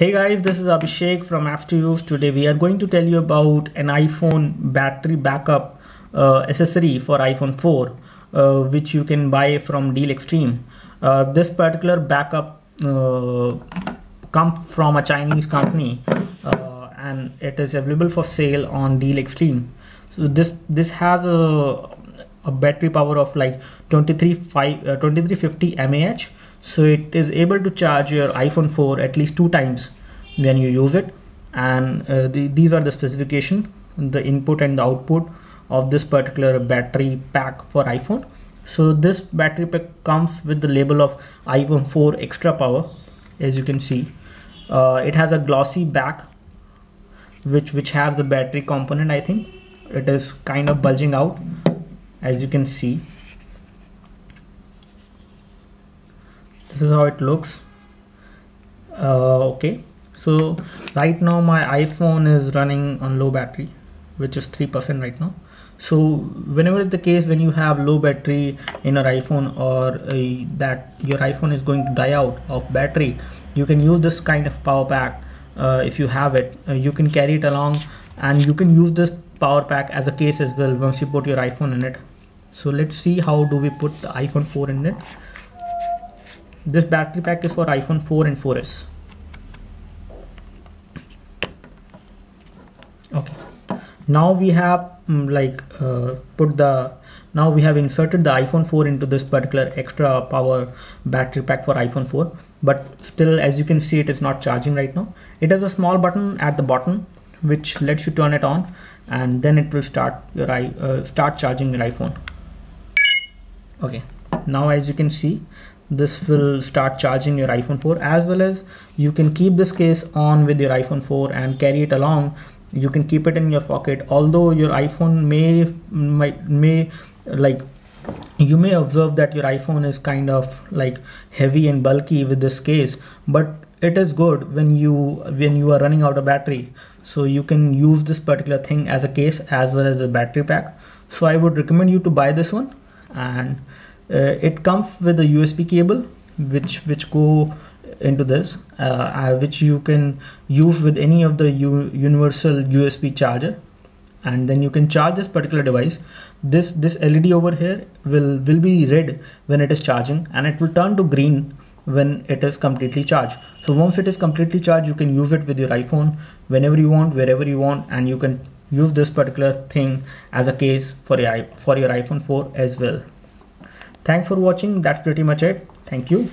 Hey guys, this is Abhishek from Apps to Use. Today we are going to tell you about an iPhone battery backup accessory for iPhone 4 which you can buy from Deal Extreme. This particular backup comes from a Chinese company and it is available for sale on Deal Extreme. So this has a battery power of like 2350 mAh, so it is able to charge your iPhone 4 at least 2 times when you use it. And these are the specification, the input and the output of this particular battery pack for iPhone. So this battery pack comes with the label of iPhone 4 extra power. As you can see, it has a glossy back which has the battery component. I think it is kind of bulging out, as you can see. This is how it looks. Okay, so right now my iPhone is running on low battery, which is 3% right now. So whenever is the case when you have low battery in your iPhone, or that your iPhone is going to die out of battery, you can use this kind of power pack. If you have it, you can carry it along, and you can use this power pack as a case as well once you put your iPhone in it. So let's see how do we put the iPhone 4 in it. This battery pack is for iPhone 4 and 4S. Okay, now we have now we have inserted the iPhone 4 into this particular extra power battery pack for iPhone 4, but still, as you can see, it is not charging right now. It has a small button at the bottom which lets you turn it on, and then it will start charging your iPhone. Okay, now as you can see, this will start charging your iPhone 4, as well as you can keep this case on with your iPhone 4 and carry it along. You can keep it in your pocket. Although your iPhone you may observe that your iPhone is kind of like heavy and bulky with this case, but it is good when you are running out of battery. So you can use this particular thing as a case as well as the battery pack. So I would recommend you to buy this one, and it comes with a USB cable which go into this, which you can use with any of the universal USB charger, and then you can charge this particular device. This LED over here will be red when it is charging, and it will turn to green when it is completely charged. So once it is completely charged, you can use it with your iPhone whenever you want, wherever you want, and you can use this particular thing as a case for your iPhone 4 as well. Thanks for watching. That's pretty much it. Thank you.